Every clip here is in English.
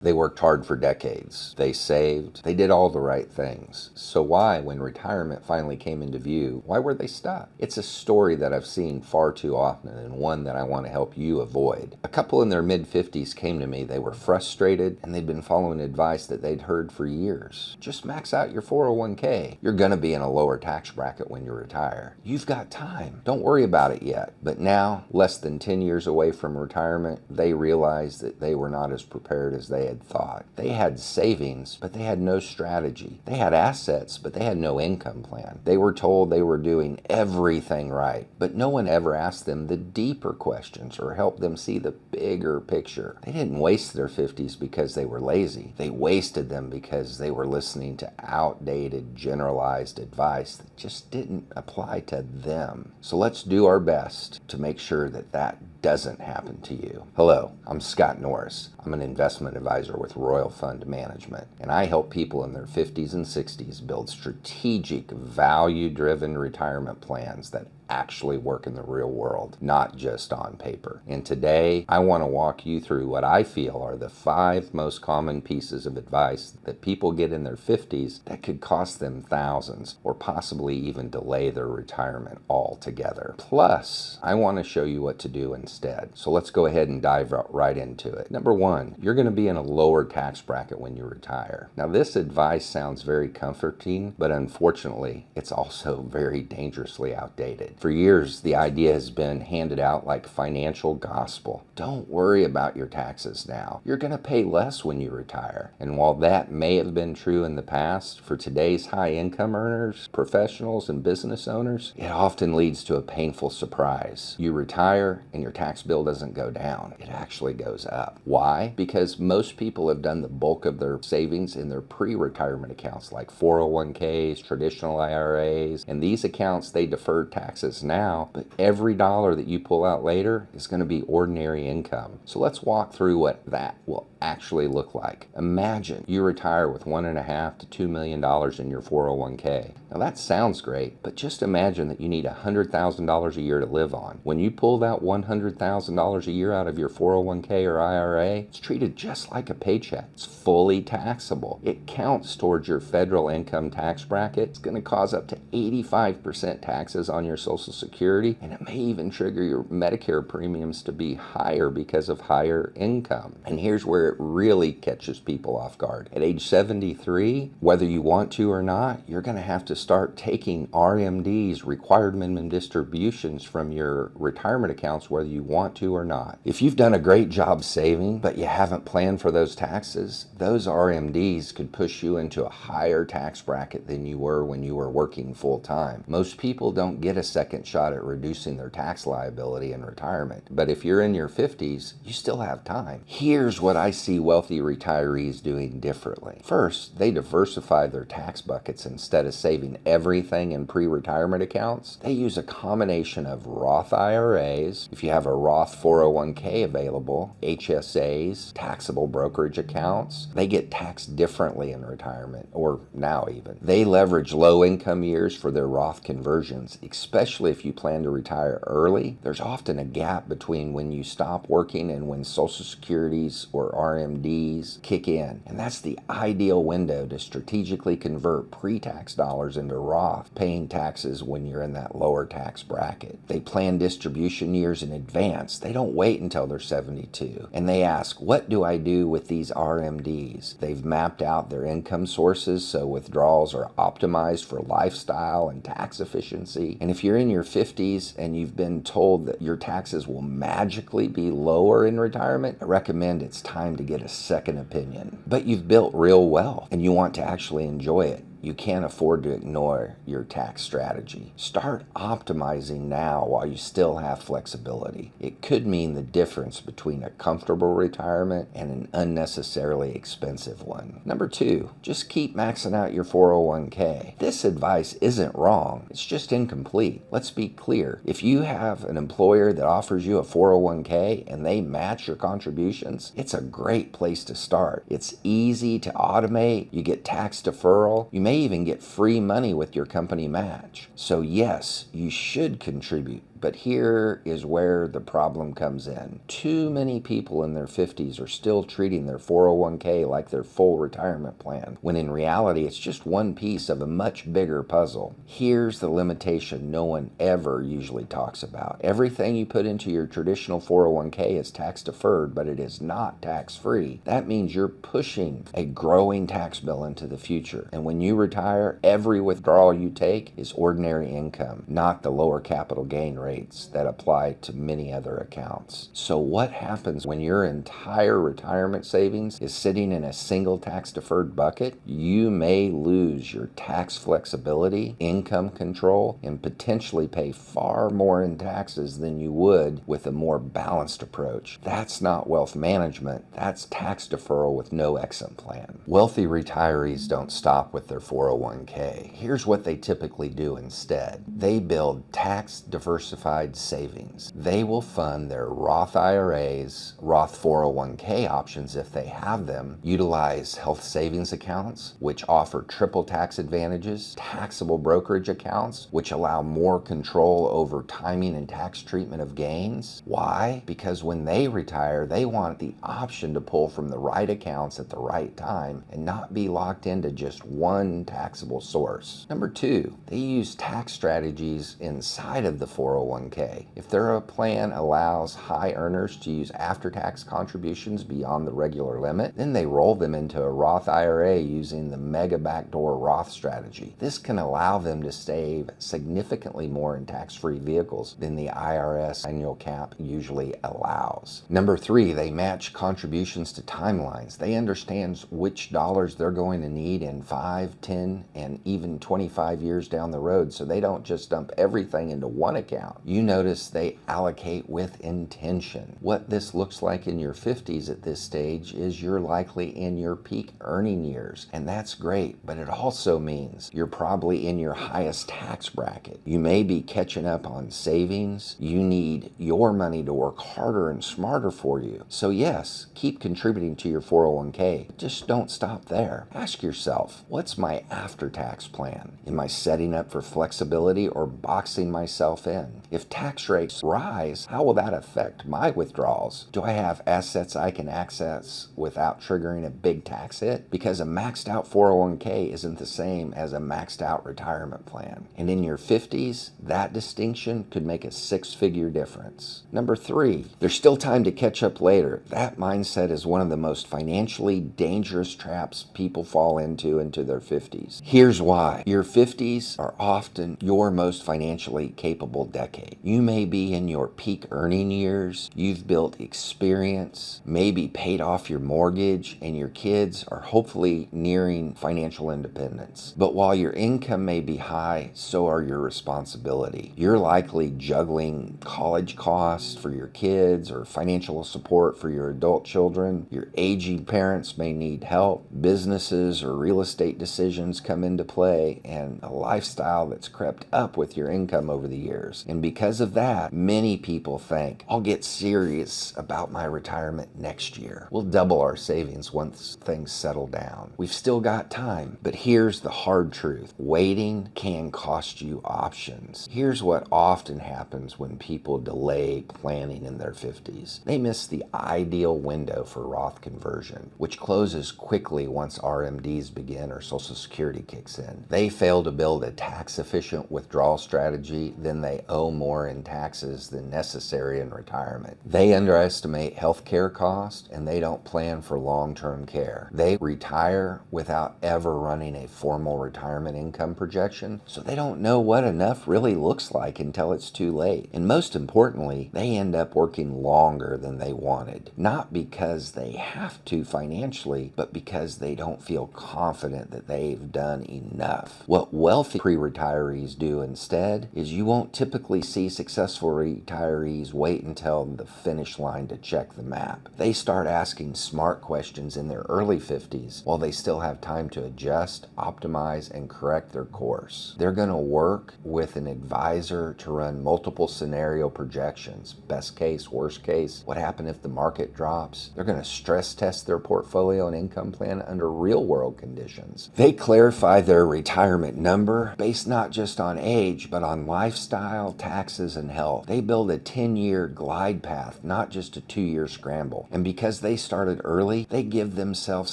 They worked hard for decades. They saved. They did all the right things. So why, when retirement finally came into view, why were they stuck? It's a story that I've seen far too often and one that I want to help you avoid. A couple in their mid-50s came to me. They were frustrated and they'd been following advice that they'd heard for years. Just max out your 401k. You're going to be in a lower tax bracket when you retire. You've got time. Don't worry about it yet. But now, less than 10 years away from retirement, they realized that they were not as prepared as they had thought. They had savings, but they had no strategy. They had assets, but they had no income plan. They were told they were doing everything right, but no one ever asked them the deeper questions or helped them see the bigger picture. They didn't waste their 50s because they were lazy. They wasted them because they were listening to outdated, generalized advice that just didn't apply to them. So let's do our best to make sure that that doesn't happen to you. Hello, I'm Scott Norris. I'm an investment advisor with Royal Fund Management, and I help people in their 50s and 60s build strategic, value-driven retirement plans that actually work in the real world, not just on paper. And today, I want to walk you through what I feel are the 5 most common pieces of advice that people get in their 50s that could cost them thousands or possibly even delay their retirement altogether. Plus, I want to show you what to do instead. So let's go ahead and dive right into it. Number 1, you're going to be in a lower tax bracket when you retire. Now, this advice sounds very comforting, but unfortunately, it's also very dangerously outdated. For years, the idea has been handed out like financial gospel. Don't worry about your taxes now. You're going to pay less when you retire. And while that may have been true in the past, for today's high income earners, professionals, and business owners, it often leads to a painful surprise. You retire and your tax bill doesn't go down. It actually goes up. Why? Because most people have done the bulk of their savings in their pre-retirement accounts like 401ks, traditional IRAs, and these accounts, they defer taxes now, but every dollar that you pull out later is going to be ordinary income. So let's walk through what that will actually look like. Imagine you retire with $1.5 to $2 million in your 401k. Now that sounds great, but just imagine that you need $100,000 a year to live on. When you pull that $100,000 a year out of your 401k or IRA, it's treated just like a paycheck. It's fully taxable. It counts towards your federal income tax bracket. It's going to cause up to 85% taxes on your Social Security, and it may even trigger your Medicare premiums to be higher because of higher income. And here's where it really catches people off guard. At age 73, whether you want to or not, you're going to have to start taking RMDs, required minimum distributions, from your retirement accounts whether you want to or not. If you've done a great job saving, but you haven't planned for those taxes, those RMDs could push you into a higher tax bracket than you were when you were working full time. Most people don't get a second shot at reducing their tax liability in retirement. But if you're in your 50s, you still have time. Here's what I see wealthy retirees doing differently. First, they diversify their tax buckets. Instead of saving everything in pre-retirement accounts, they use a combination of Roth IRAs, if you have a Roth 401k available, HSAs, taxable brokerage accounts. They get taxed differently in retirement, or now even. They leverage low income years for their Roth conversions, especially if you plan to retire early. There's often a gap between when you stop working and when Social Securities or RMDs kick in. And that's the ideal window to strategically convert pre-tax dollars into Roth, paying taxes when you're in that lower tax bracket. They plan distribution years in advance. They don't wait until they're 72. And they ask, what do I do with these RMDs? They've mapped out their income sources so withdrawals are optimized for lifestyle and tax efficiency. And if you're in your 50s and you've been told that your taxes will magically be lower in retirement, I recommend it's time to get a second opinion. But you've built real wealth and you want to actually enjoy it. You can't afford to ignore your tax strategy. Start optimizing now while you still have flexibility. It could mean the difference between a comfortable retirement and an unnecessarily expensive one. Number 2, just keep maxing out your 401k. This advice isn't wrong, it's just incomplete. Let's be clear. If you have an employer that offers you a 401k and they match your contributions, it's a great place to start. It's easy to automate. You get tax deferral. You may even get free money with your company match. So yes, you should contribute, But here is where the problem comes in. Too many people in their 50s are still treating their 401k like their full retirement plan, when in reality it's just one piece of a much bigger puzzle. Here's the limitation no one ever usually talks about. Everything you put into your traditional 401k is tax deferred, but it is not tax free. That means you're pushing a growing tax bill into the future. And when you retire, every withdrawal you take is ordinary income, not the lower capital gain rates that apply to many other accounts. So what happens when your entire retirement savings is sitting in a single tax deferred bucket? You may lose your tax flexibility, income control, and potentially pay far more in taxes than you would with a more balanced approach. That's not wealth management, that's tax deferral with no exit plan. Wealthy retirees don't stop with their 401k. Here's what they typically do instead. They build tax diversified savings. They will fund their Roth IRAs, Roth 401k options if they have them, utilize health savings accounts, which offer triple tax advantages, taxable brokerage accounts, which allow more control over timing and tax treatment of gains. Why? Because when they retire, they want the option to pull from the right accounts at the right time and not be locked into just one taxable source. Number two, they use tax strategies inside of the 401k. If their plan allows high earners to use after-tax contributions beyond the regular limit, then they roll them into a Roth IRA using the mega backdoor Roth strategy. This can allow them to save significantly more in tax-free vehicles than the IRS annual cap usually allows. Number three, they match contributions to timelines. They understand which dollars they're going to need in 5, 10, and even 25 years down the road, so they don't just dump everything into one account. You notice they allocate with intention. What this looks like in your 50s at this stage is you're likely in your peak earning years, and that's great, but it also means you're probably in your highest tax bracket. You may be catching up on savings. You need your money to work harder and smarter for you. So yes, keep contributing to your 401k. Just don't stop there. Ask yourself, what's my after-tax plan? Am I setting up for flexibility or boxing myself in? If tax rates rise, how will that affect my withdrawals? Do I have assets I can access without triggering a big tax hit? Because a maxed out 401k isn't the same as a maxed out retirement plan. And in your 50s, that distinction could make a six-figure difference. Number three, there's still time to catch up later. That mindset is one of the most financially dangerous traps people fall into their 50s. Here's why. Your 50s are often your most financially capable decade. You may be in your peak earning years, you've built experience, maybe paid off your mortgage, and your kids are hopefully nearing financial independence. But while your income may be high, so are your responsibility. You're likely juggling college costs for your kids or financial support for your adult children. Your aging parents may need help. Businesses or real estate decisions come into play, and a lifestyle that's crept up with your income over the years. And because of that, many people think, I'll get serious about my retirement next year. We'll double our savings once things settle down. We've still got time, but here's the hard truth. Waiting can cost you options. Here's what often happens when people delay planning in their 50s. They miss the ideal window for Roth conversion, which closes quickly once RMDs begin or Social Security kicks in. They fail to build a tax-efficient withdrawal strategy, then they owe more in taxes than necessary in retirement. They underestimate healthcare costs, and they don't plan for long-term care. They retire without ever running a formal retirement income projection, so they don't know what enough really looks like until it's too late. And most importantly, they end up working longer than they wanted, not because they have to financially, but because they don't feel confident that they've done enough. What wealthy pre-retirees do instead is you won't typically see successful retirees wait until the finish line to check the map. They start asking smart questions in their early 50s while they still have time to adjust, optimize, and correct their course. They're going to work with an advisor to run multiple scenario projections. Best case, worst case, what happens if the market drops? They're going to stress test their portfolio and income plan under real world conditions. They clarify their retirement number based not just on age, but on lifestyle, tax taxes and health. They build a 10-year glide path, not just a 2-year scramble. And because they started early, they give themselves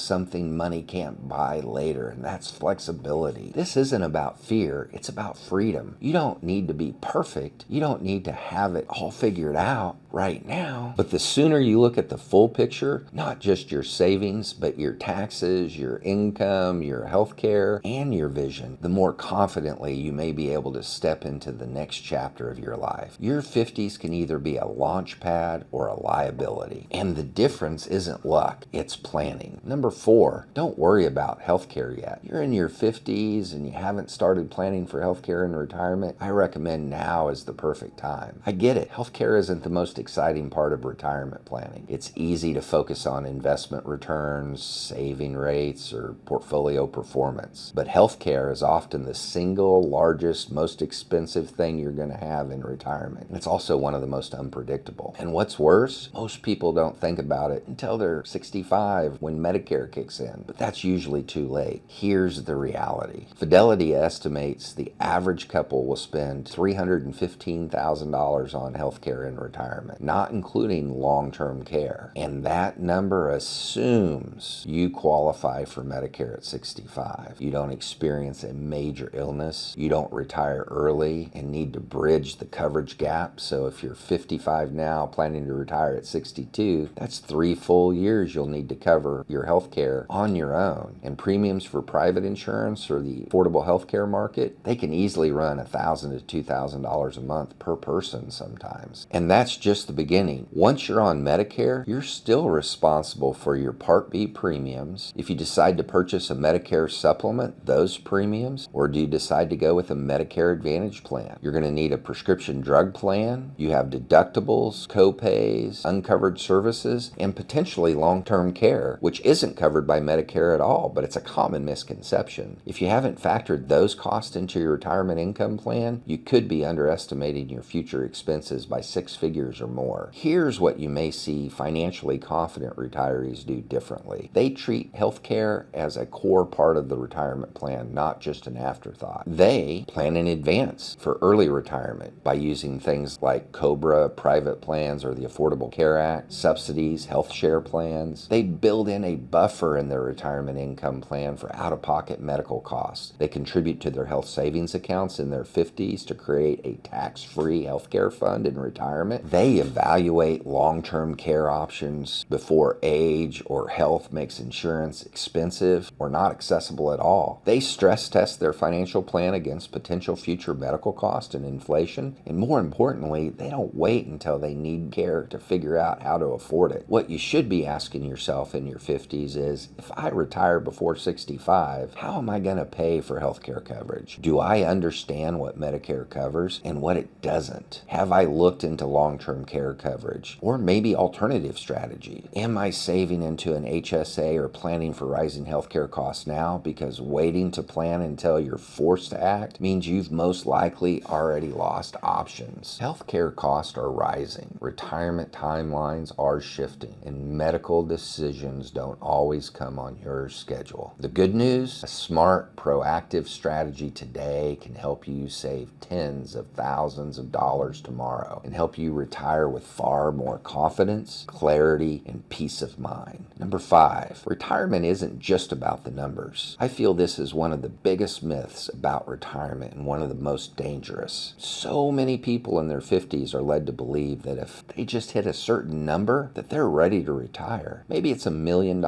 something money can't buy later, and that's flexibility. This isn't about fear, it's about freedom. You don't need to be perfect. You don't need to have it all figured out right now. But the sooner you look at the full picture, not just your savings, but your taxes, your income, your health care, and your vision, the more confidently you may be able to step into the next chapter of your life. Your 50s can either be a launch pad or a liability. And the difference isn't luck, it's planning. Number 4, don't worry about healthcare yet. You're in your 50s and you haven't started planning for healthcare in retirement. I recommend now is the perfect time. I get it. Healthcare isn't the most exciting part of retirement planning. It's easy to focus on investment returns, saving rates, or portfolio performance. But healthcare is often the single largest, most expensive thing you're going to have in retirement. It's also one of the most unpredictable. And what's worse, most people don't think about it until they're 65 when Medicare kicks in. But that's usually too late. Here's the reality. Fidelity estimates the average couple will spend $315,000 on healthcare in retirement, not including long-term care. And that number assumes you qualify for Medicare at 65. You don't experience a major illness. You don't retire early and need to bridge the coverage gap. So if you're 55 now, planning to retire at 62, that's 3 full years you'll need to cover your health care on your own. And premiums for private insurance or the affordable health care market, they can easily run $1,000 to $2,000 a month per person sometimes. And that's just the beginning. Once you're on Medicare, you're still responsible for your Part B premiums. If you decide to purchase a Medicare supplement, those premiums, or do you decide to go with a Medicare Advantage plan? You're going to need a prescription drug plan. You have deductibles, co-pays, uncovered services, and potentially long-term care, which isn't covered by Medicare at all, but it's a common misconception. If you haven't factored those costs into your retirement income plan, you could be underestimating your future expenses by 6 figures or more. Here's what you may see financially confident retirees do differently. They treat healthcare as a core part of the retirement plan, not just an afterthought. They plan in advance for early retirement by using things like COBRA, private plans, or the Affordable Care Act, subsidies, health share plans. They build in a buffer in their retirement income plan for out-of-pocket medical costs. They contribute to their health savings accounts in their 50s to create a tax-free healthcare fund in retirement. They evaluate long-term care options before age or health makes insurance expensive or not accessible at all. They stress test their financial plan against potential future medical costs and inflation. And more importantly, they don't wait until they need care to figure out how to afford it. What you should be asking yourself in your 50s is, if I retire before 65, how am I going to pay for healthcare coverage? Do I understand what Medicare covers and what it doesn't? Have I looked into long-term care coverage or maybe alternative strategies? Am I saving into an HSA or planning for rising healthcare costs now? Because waiting to plan until you're forced to act means you've most likely already lost options. Healthcare costs are rising, retirement timelines are shifting, and medical decisions don't always come on your schedule. The good news, a smart, proactive strategy today can help you save tens of thousands of dollars tomorrow and help you retire with far more confidence, clarity, and peace of mind. Number 5, retirement isn't just about the numbers. I feel this is one of the biggest myths about retirement and one of the most dangerous. So many people in their 50s are led to believe that if they just hit a certain number, that they're ready to retire. Maybe it's $1 million.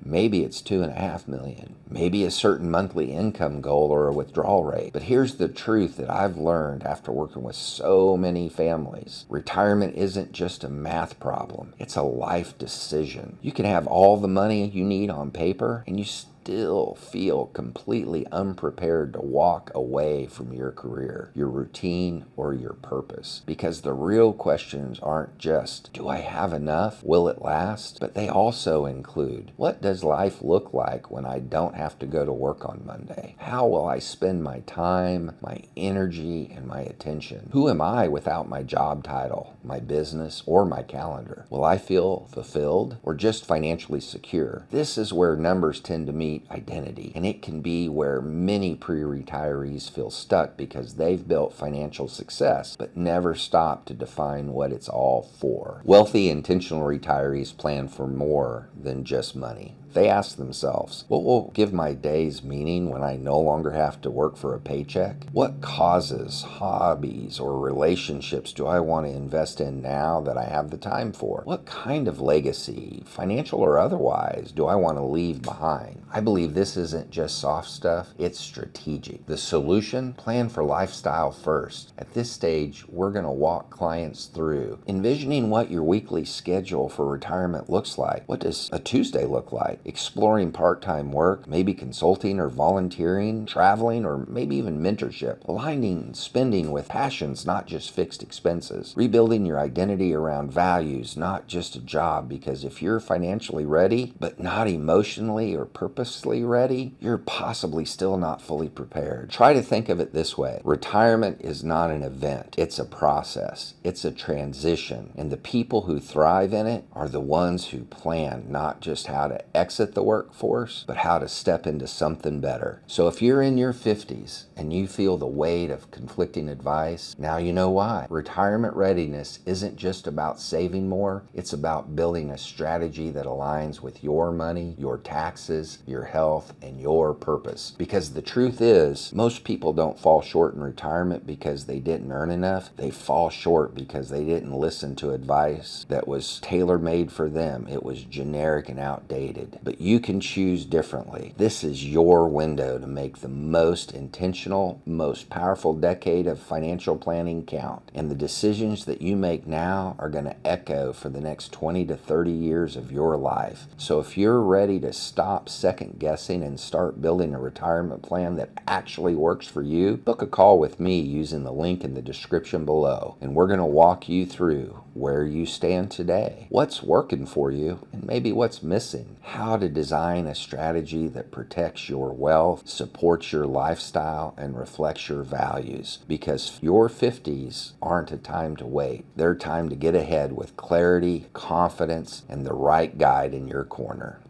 Maybe it's $2.5 million. Maybe a certain monthly income goal or a withdrawal rate. But here's the truth that I've learned after working with so many families. Retirement isn't just a math problem. It's a life decision. You can have all the money you need on paper and you still feel completely unprepared to walk away from your career, your routine, or your purpose. Because the real questions aren't just, do I have enough? Will it last? But they also include, what does life look like when I don't have to go to work on Monday? How will I spend my time, my energy, and my attention? Who am I without my job title, my business, or my calendar? Will I feel fulfilled or just financially secure? This is where numbers tend to meet create identity. And it can be where many pre-retirees feel stuck because they've built financial success but never stopped to define what it's all for. Wealthy, intentional retirees plan for more than just money. They ask themselves, what will give my days meaning when I no longer have to work for a paycheck? What causes, hobbies, or relationships do I want to invest in now that I have the time for? What kind of legacy, financial or otherwise, do I want to leave behind? I believe this isn't just soft stuff, it's strategic. The solution? Plan for lifestyle first. At this stage, we're going to walk clients through envisioning what your weekly schedule for retirement looks like. What does a Tuesday look like? Exploring part-time work, maybe consulting or volunteering, traveling, or maybe even mentorship. Aligning spending with passions, not just fixed expenses. Rebuilding your identity around values, not just a job, because if you're financially ready, but not emotionally or purposely ready, you're possibly still not fully prepared. Try to think of it this way. Retirement is not an event. It's a process. It's a transition. And the people who thrive in it are the ones who plan not just how to exit the workforce, but how to step into something better. So if you're in your 50s and you feel the weight of conflicting advice, now you know why. Retirement readiness isn't just about saving more, it's about building a strategy that aligns with your money, your taxes, your health, and your purpose. Because the truth is, most people don't fall short in retirement because they didn't earn enough. They fall short because they didn't listen to advice that was tailor-made for them. It was generic and outdated. But you can choose differently. This is your window to make the most intentional, most powerful decade of financial planning count. And the decisions that you make now are going to echo for the next 20 to 30 years of your life. So if you're ready to stop second guessing and start building a retirement plan that actually works for you, book a call with me using the link in the description below. And we're going to walk you through where you stand today, what's working for you, and maybe what's missing, how to design a strategy that protects your wealth, supports your lifestyle, and reflects your values. Because your 50s aren't a time to wait. They're time to get ahead with clarity, confidence, and the right guide in your corner.